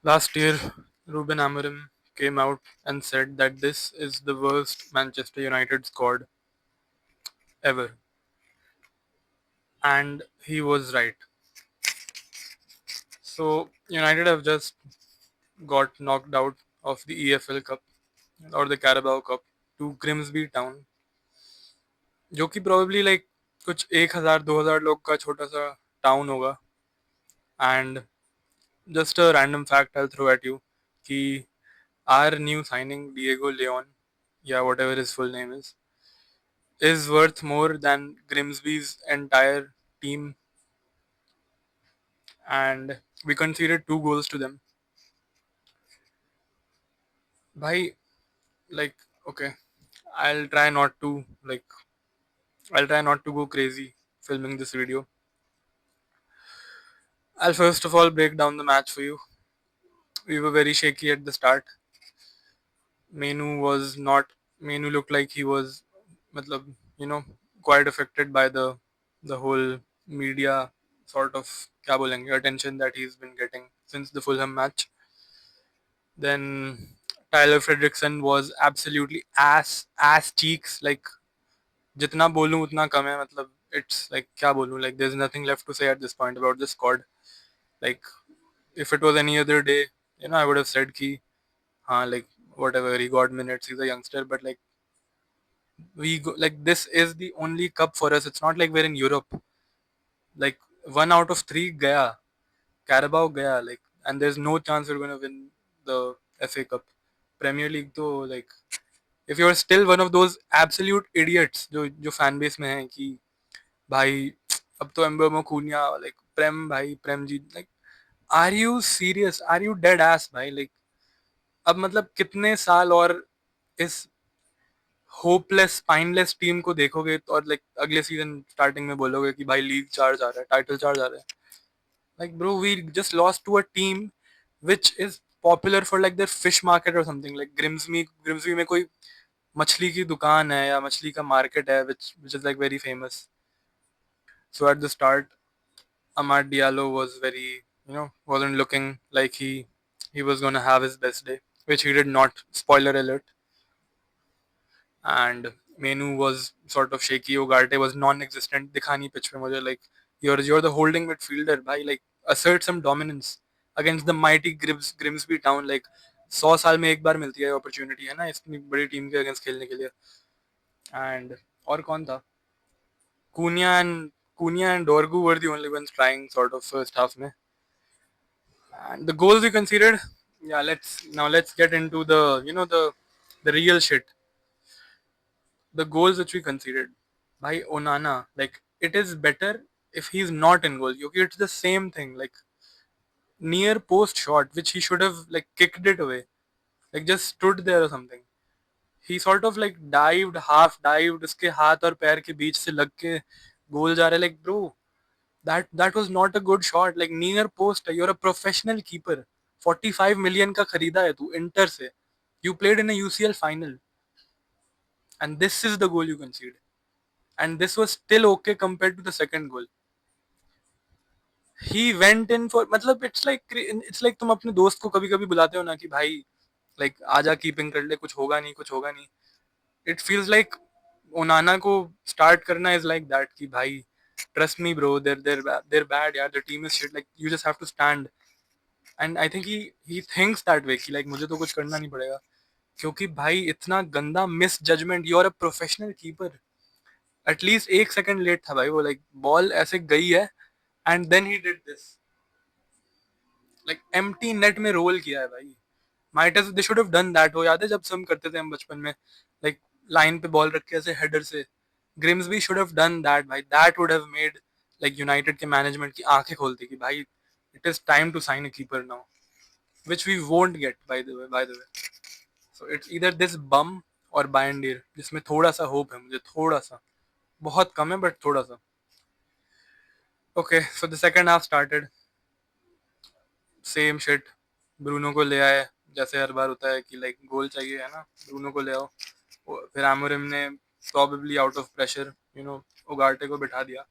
Last year, Ruben Amorim came out and said that this is the worst Manchester United squad ever. And he was right. So, United have just got knocked out of the EFL Cup और the Carabao Cup to Grimsby Town, जो कि probably like कुछ 1,000 2,000 लोग का छोटा सा town होगा. And just a random fact I'll throw at you कि our new signing Diego Leon, yeah, whatever his full name is worth more than Grimsby's entire team, and we conceded 2 goals to them. Bhai, like, okay, I'll try not to like I'll try not to go crazy filming this video. I'll first of all break down the match for you. We were very shaky at the start. Menu was not. Menu looked like he was, matlab, quite affected by the whole media sort of क्या बोलेंगे attention that he's been getting since the Fulham match. Then Tyler Fredrickson was absolutely ass cheeks. Like जितना बोलूं उतना कम है. मतलब it's like क्या बोलूं. Like there's nothing left to say at this point about this squad. Like if it was any other day, I would have said कि हाँ, like whatever, he got minutes, he's a youngster, but like like this is the only cup for us. It's not like we're in Europe. Like 1 out of 3 gaya, Carabao gaya, like, and there's no chance we're gonna win the FA Cup. Premier League though, like, if you're still one of those absolute idiots जो fan base में हैं कि भाई अब तो एम्बर्मो Kuniya like प्रेम भाई Prem ji, like, are you serious? Are you dead ass भाई? Like अब मतलब कितने साल और इस होपलेस स्पाइनलेस टीम को देखोगे तो, और लाइक अगले सीजन स्टार्टिंग में बोलोगे कि भाई लीग चार्ज आ रहा है, टाइटल चार्ज आ रहा है. Like bro, we just lost to a team which is popular for like their fish market और समथिंग. लाइक ग्रिम्सबी में कोई मछली की दुकान है या मछली का मार्केट है which is like very famous. So at the start, Amad Diallo was very, wasn't looking like he was gonna have his best day, which he did not. Spoiler alert. And Menu was sort of shaky. Ugarte was non-existent. दिखा नहीं pitch पे मुझे. Like you're the holding midfielder भाई. Like assert some dominance against the mighty Grimsby Town. Like 100 साल में एक बार मिलती है opportunity, है ना, इतनी बड़ी टीम के अगेंस्ट खेलने के लिए. And और कौन था? Cunha and Cunha and Dorgu were the only ones trying sort of first half में. And the goals we conceded, yeah, let's get into the, the real shit. The goals which we conceded by Onana, like it is better if he's not in goal. Okay, it's the same thing. Like near post shot, which he should have like kicked it away, like just stood there or something. He sort of like dived, half dived, उसके हाथ और पैर के बीच से लग के गोल जा रहा है. Like bro, that was not a good shot. Like near post है. You're a professional keeper. 45 million का खरीदा है तू इंटर से. You played in a UCL final, and this is the goal you conceded. And this was still okay compared to the second goal. He went in for, मतलब it's like तुम अपने दोस्त को कभी कभी बुलाते हो ना कि भाई like आजा कीपिंग कर ले, कुछ होगा नहीं. It feels like ओनाना को start करना is like that कि भाई trust me bro, they're bad यार, the team is shit, like you just have to stand. And I think he thinks that way कि like मुझे तो कुछ करना नहीं पड़ेगा, क्योंकि भाई इतना गंदा misjudgement. You are a professional keeper. एटलीस्ट 1 सेकंड लेट था भाई वो. लाइक बॉल ऐसे गई है and then he did this. Like empty net में रोल किया है भाई. Might they should have done that. वो याद है जब हम करते थे हम बचपन में, लाइक लाइन पे बॉल रख के ऐसे हेडर से. Grimsby should have done that भाई. That would have made like United के मैनेजमेंट की आंखें खोलती कि भाई it is time to sign a keeper now, which we won't get by the way. So it's either this bum और बायंडीर, जिसमें थोड़ा सा होप है मुझे, थोड़ा सा, बहुत कम है बट थोड़ा सा. Okay, so the second half started. Same shit. Bruno को ले आए, जैसे हर बार होता है कि लाइक गोल चाहिए, है ना, ब्रूनो को ले आओ. फिर एमोरिम ने probably out of pressure Ugarte को बिठा दिया.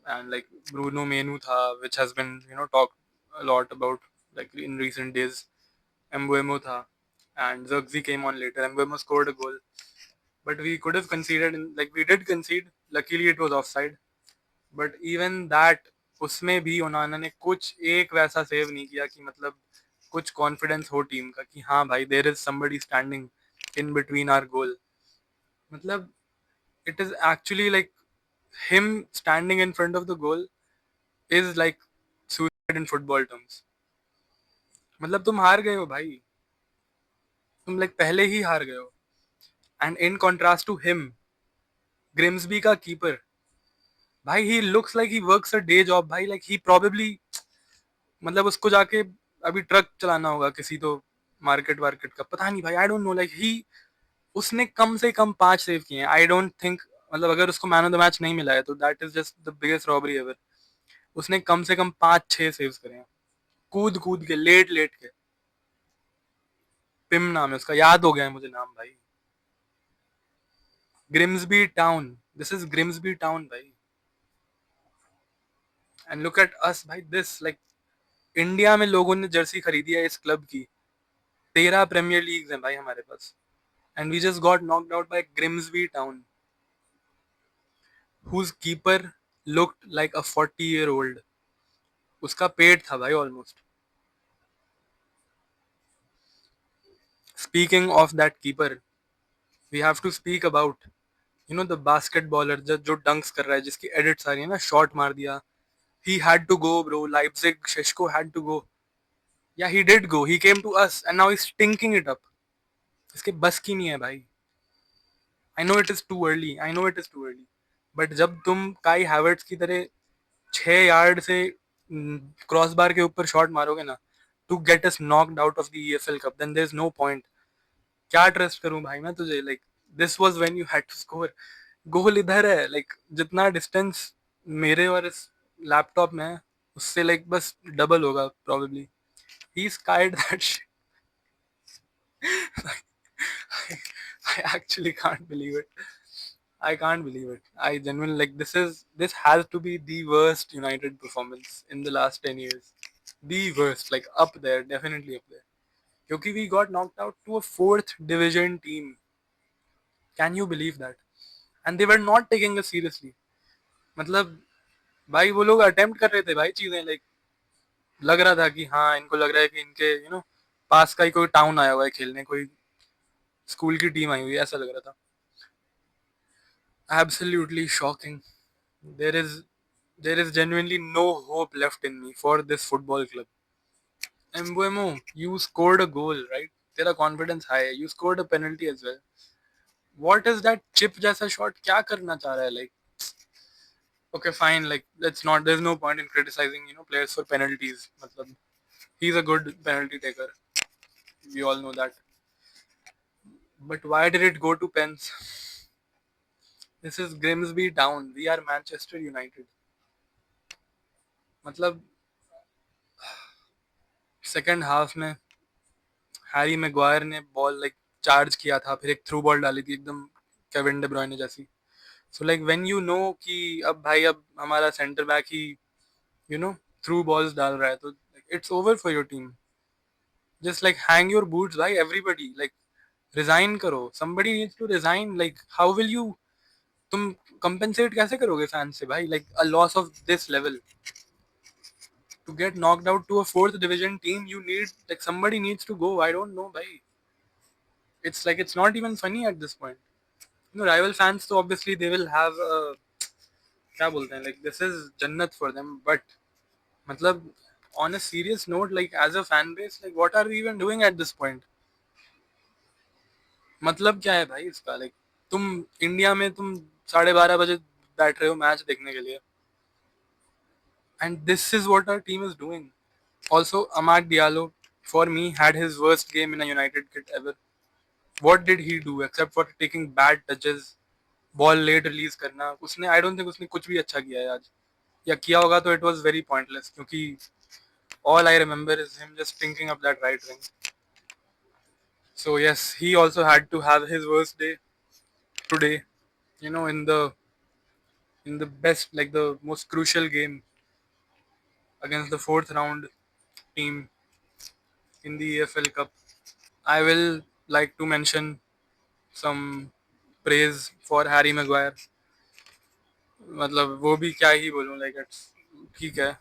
एंड लाइक ब्रूनो मेनू था, which has been talk a lot about like in recent days. Embuemo tha, and Zirkzee came on later. Embuemo scored a goal, but we could have conceded. Like we did concede. Luckily, it was offside. But even that, उसमें भी ओनाना ने कुछ एक वैसा save नहीं किया कि मतलब कुछ कॉन्फिडेंस हो टीम का कि हाँ भाई there is somebody standing in between our goal. मतलब it is actually like him standing in front of the goal is like suicide in football terms. मतलब तुम हार गए हो भाई, तुम लाइक पहले ही हार गए हो. And in contrast to him, Grimsby का कीपर, भाई he looks like he works a day job भाई. लाइक ही प्रोबेबली, मतलब उसको जाके अभी ट्रक चलाना होगा किसी तो मार्केट वार्केट का, पता नहीं भाई. आई डोंट नो. लाइक ही, उसने कम से कम 5 सेव किए हैं. आई डोंट थिंक, मतलब अगर उसको मैन ऑफ द मैच नहीं मिला है तो that is just the biggest robbery ever. उसने कम से कम 5-6 सेव्स करे हैं, कूद कूद के, लेट लेट के. पिम नाम है उसका, याद हो गया है मुझे नाम भाई. Grimsby town. This is Grimsby town भाई. एंड लुक एट अस भाई. दिस लाइक, इंडिया में लोगों ने जर्सी खरीदी है इस क्लब की. 13 प्रीमियर लीग्स हैं भाई हमारे पास. And we just got knocked out by Grimsby Town, whose keeper looked like a 40 year old. उसका पेट था भाई almost. Speaking of that keeper, we have to speak about, you know, the basketballer जो dunks कर रहा है, जिसकी edits आ रही है ना, शॉट मार दिया. He had to go, bro. Leipzig, Sheshko had to go. Yeah, he did go. He came to us, and now he's stinking it up. इसके बस की नहीं है भाई. I know it is too early. I know it is too early. But जब तुम काई Havertz की तरह 6 यार्ड से क्रॉस बार के ऊपर शॉट मारोगे ना, to get us knocked out of the EFL cup, then there is no point. क्या ट्रस्ट करूं भाई मैं तुझे. Like this was when you had to score. Goal इधर है, लाइक जितना डिस्टेंस मेरे और इस लैपटॉप में है, उससे लाइक बस डबल होगा probably. He skied that shit. I actually can't believe it. I can't believe it. I genuinely, like, this has to be the worst United performance in the last 10 years. The worst, like up there, definitely up there. Because we got knocked out to a fourth division team. Can you believe that? And they were not taking us seriously. मतलब भाई वो लोग attempt कर रहे थे भाई चीजें, like लग रहा था कि हाँ इनको लग रहा है कि इनके पास का ही कोई टाउन आया हुआ है खेलने, कोई स्कूल की टीम आई हुई है, ऐसा लग रहा था. Absolutely shocking. There is there is genuinely no hope left in me for this football club. Mbuemo, you scored a goal, right? तेरा confidence high है. You scored a penalty as well. What is that chip जैसा shot? क्या करना चाह रहा है? Like, okay, fine. Like, let's not. There's no point in criticizing, players for penalties. मतलब, he's a good penalty taker. We all know that. But why did it go to pens? This is Grimsby Town. We are Manchester United. मतलब second half में Harry Maguire ने ball like charge किया था, फिर एक through ball डाली थी एकदम केविन डे ब्रुयने जैसी. So like when you know कि अब भाई अब हमारा सेंटर बैक ही थ्रू बॉल्स डाल रहा है, तो it's over for your team. Just like hang your boots भाई, एवरीबडी. लाइक रिजाइन करो. Somebody needs to resign. Like how will you, तुम कंपेंसेट कैसे करोगे फैंस से भाई, like a loss of this level. To get knocked out to a fourth division team, you need, like, somebody needs to go. I don't know bhai. It's like it's not even funny at this point. Rival fans, so obviously they will have क्या बोलते हैं, like this is jannat for them. But मतलब on a serious note, like as a fan base, like what are we even doing at this point? मतलब क्या है भाई इसका. like तुम इंडिया में तुम 12:30 बजे बैठ रहे हो मैच देखने के लिए, and this is what our team is doing. Also, Amad Diallo, for me, had his worst game in a United kit ever. What did he do except for taking bad touches, ball late release करना? उसने, I don't think उसने कुछ भी अच्छा किया है आज, या किया होगा तो इट वाज वेरी पॉइंटलेस, क्योंकि all I remember is him just stinking up that right wing. So yes, he also had to have his worst day today, in the best, like the most crucial game against the fourth round team. in the EFL Cup. I will like to mention some praise for Harry Maguire. मतलब वो भी क्या ही बोलूं, like it's ठीक है,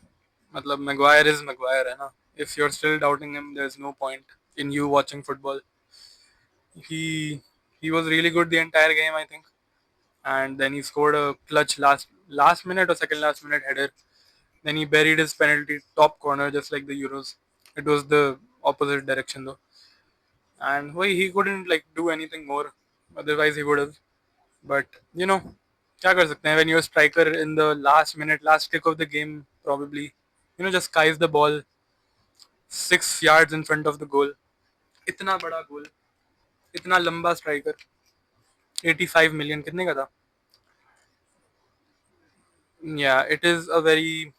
मतलब Maguire is Maguire है ना. If you're still doubting him, there's no point in you watching football. He he was really good the entire game, I think, and then he scored a clutch last minute or second last minute header. Then he buried his penalty top corner just like the Euros. It was the opposite direction though, and why he couldn't like do anything more. Otherwise he would have. But you know, क्या कर सकते हैं when you're a striker in the last minute, last kick of the game, probably, you know, just skies the ball 6 yards in front of the goal. इतना बड़ा गोल, इतना लंबा striker, 85 million कितने का था? Yeah, it is a very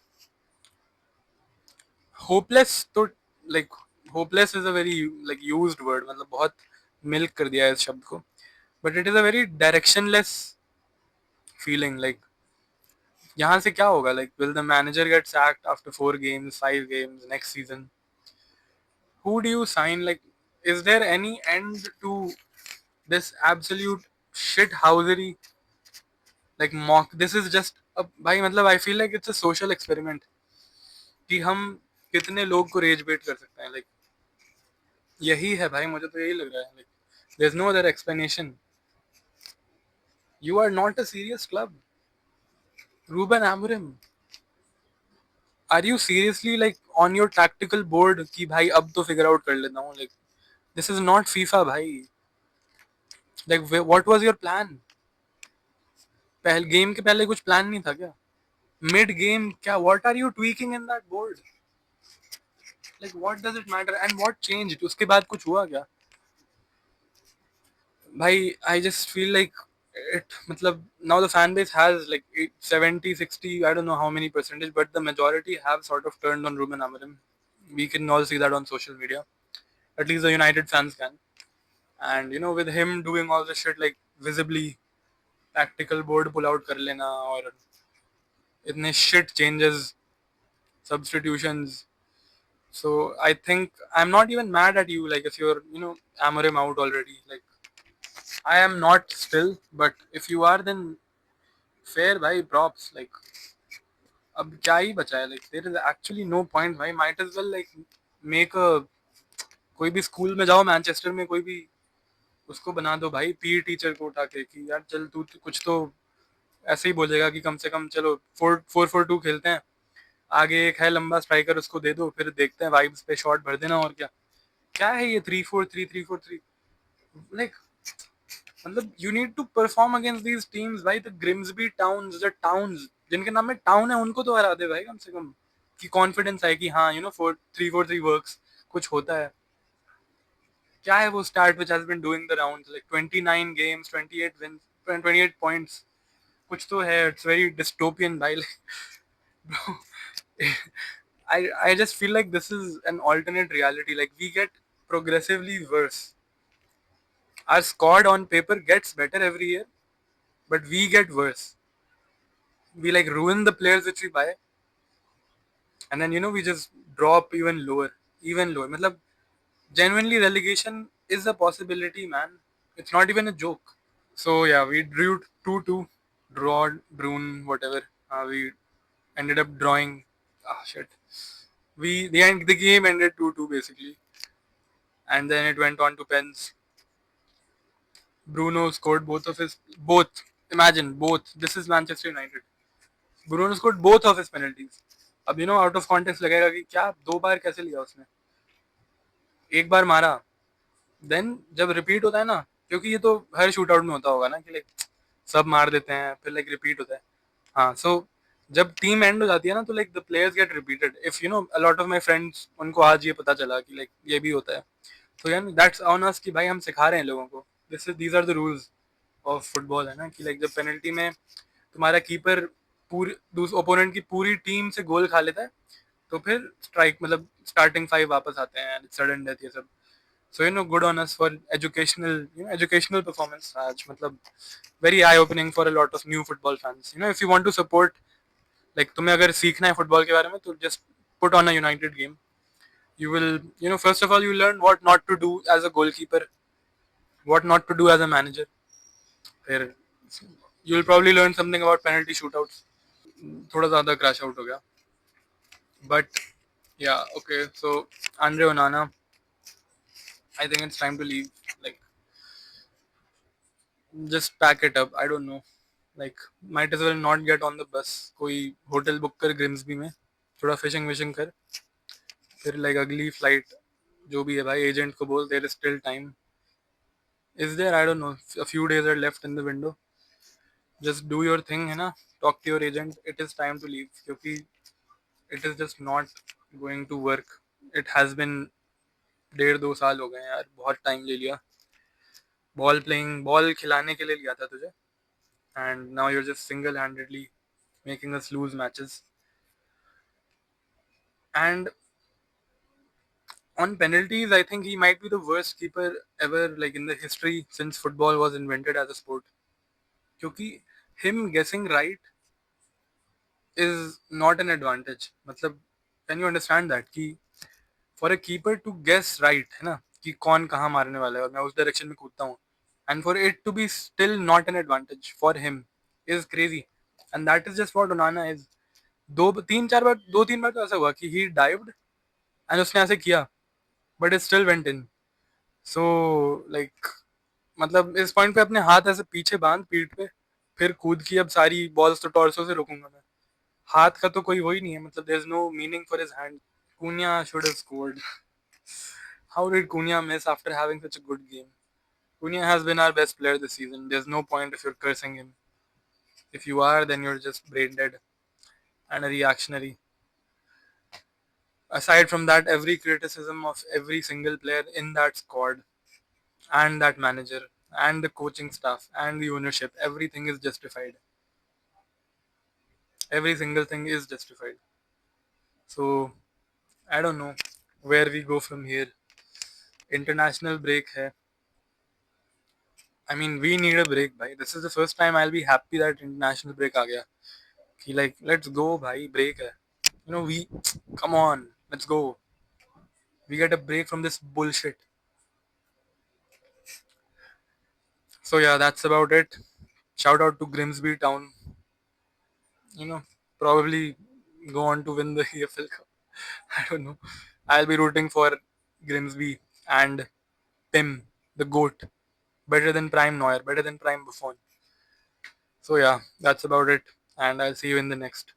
hopeless तो like hopeless is a very like used word, मतलब बहुत मिल्क कर दिया है इस शब्द को. But it is a very directionless feeling, like यहाँ से क्या होगा, like will the manager get sacked after 4 games, 5 games next season? Who do you sign? Like, is there any end to this absolute shit housery? Like mock, this is just a भाई, मतलब I feel like it's a social experiment कि हम कितने लोग को raise बेट कर सकते हैं. Like यही है भाई, मुझे तो यही लग रहा है. Like there's no other explanation. You are not a serious club. Ruben Amorim, are you seriously like on your tactical board कि भाई अब तो figure out कर लेता हूँ? Like this is not FIFA भाई. Like what was your plan? पहले game के पहले कुछ प्लान नहीं था क्या? मिड गेम क्या, what are you tweaking in that board? Like what does it matter and what changed? उसके बाद कुछ हुआ क्या भाई? I just feel like it, मतलब now the fan base has like 70 60, I don't know how many percentage, but the majority have sort of turned on Ruben Amorim. We can all see that on social media, at least the United fans can. And you know, with him doing all this shit, like visibly tactical board pull out कर लेना और इतने shit changes, substitutions. So I think I'm not even mad at you. Like if you're, you know, Amorim out already, like I am not still. But if you are, then fair, bhai, props. Like अब क्या ही बचा है? Like there is actually no point, भाई. Might as well like make a, कोई भी school में जाओ Manchester में, कोई भी उसको बना दो भाई, पी टीचर को उठा के कि यार चल तू कुछ तो ऐसे ही बोलेगा कि कम से कम चलो 4-4-2 खेलते हैं, आगे एक है लंबा स्ट्राइकर, उसको दे दो, फिर देखते हैं वाइब्स पे शॉट भर देना. और क्या क्या है ये 3-4-3, 3-4-3? लाइक मतलब you need to perform against these teams भाई. The Grimsby Towns, the Towns जिनके नाम में टाउन है, उनको तो हरा दे भाई कम से कम, कि कॉन्फिडेंस आए कि हाँ, यू नो, 4-3-4-3 वर्क्स, कुछ होता है. क्या है वो start which has been doing the rounds, like 29 games, 28 wins, 28 points, कुछ तो है. इट्स वेरी डिस्टोपियन भाई. Bro, I just feel like this is an alternate reality. Like we get progressively worse. Our squad on paper gets better every year, but we get worse. We like ruin the players which we buy, and then you know we just drop even lower, even lower. मतलब genuinely relegation is a possibility, man. It's not even a joke. So yeah, we drew 2-2, draw, Brune, whatever. We ended up drawing. Ah shit. The game ended 2-2 basically, and then it went on to pens. Bruno scored both. Imagine both. This is Manchester United. Bruno scored both of his penalties. अब you know out of context लगेगा कि क्या 2 बार कैसे लिया उसने? एक बार मारा, then जब रिपीट होता है ना, क्योंकि ये तो हर शूट आउट में होता होगा ना कि लाइक सब मार देते हैं फिर लाइक रिपीट होता है. हाँ, सो जब टीम एंड हो जाती है ना, तो like the players get repeated. If you know a lot of my friends, उनको आज ये पता चला कि लाइक ये भी होता है. तो यार दैट्स ऑन अस कि भाई हम सिखा रहे हैं लोगों को. These are the rules of football, है ना, कि लाइक जब पेनल्टी में तुम्हारा कीपर पूरी ओपोनेंट की पूरी टीम से गोल खा लेता है, तो फिर स्ट्राइक मतलब स्टार्टिंग 5 वापस आते हैं, सडन डेथ, ये सब. So you know, good on us for educational performance आज. मतलब very eye opening for a lot of new football fans. You know, if you want to support, like तुम्हें अगर सीखना है फुटबॉल के बारे में, तो just put on a United game. You will, first of all, you learn what not to do as a goalkeeper, what not to do as a manager. फिर you'll probably learn something about penalty shootouts. थोड़ा ज़्यादा crash out हो गया. But yeah, okay. So Andre Onana, I think it's time to leave. Like, just pack it up. I don't know. Like, might as well not get on the bus. कोई hotel book कर Grimsby में, थोड़ा fishing wishing कर, फिर like अगली flight जो भी है भाई एजेंट को बोल there is still time. Is there? I don't know. A few days are left in the window. Just do your thing है ना. Talk to your agent. It is time to leave क्योंकि it is just not going to work. It has been 1.5-2 साल हो गए यार, बहुत time ले लिया. बॉल खिलाने के लिए लिया था तुझे, and now you're just single-handedly making us lose matches. And on penalties, I think he might be the worst keeper ever, like in the history since football was invented as a sport. क्योंकि him guessing right is not an advantage. मतलब, can you understand that कि for a keeper to guess right है ना कि कौन कहाँ मारने वाला है और मैं उस डायरेक्शन में कूदता हूँ, and for it to be still not an advantage for him is crazy. And that is just what Onana is. दो तीन बार तो ऐसा हुआ कि he dived and उसने ऐसे किया but it still went in. So like, मतलब इस पॉइंट पे अपने हाथ ऐसे पीछे बांध पीठ पे, फिर कूद की अब सारी बॉल्स तो टॉर्सो से रोकूंगा मैं. हाथ का तो कोई वही नहीं है, मतलब there is no meaning for his hand. Cunha should have scored. How did Cunha miss after having such a good game? Cunha has been our best player this season. There's no point if you're cursing him. If you are, then you're just brain dead and a reactionary. Aside from that, every criticism of every single player in that squad and that manager and the coaching staff and the ownership, everything is justified. Every single thing is justified. So I don't know where we go from here. International break hai. I mean, we need a break, bhai. This is the first time I'll be happy that international break aa gaya. Ki like, let's go, bhai. Break hai. We come on, let's go. We get a break from this bullshit. So yeah, that's about it. Shout out to Grimsby Town. You know, probably go on to win the EFL Cup. I don't know. I'll be rooting for Grimsby and Tim, the goat. Better than Prime Neuer, better than Prime Buffon. So yeah, that's about it. And I'll see you in the next.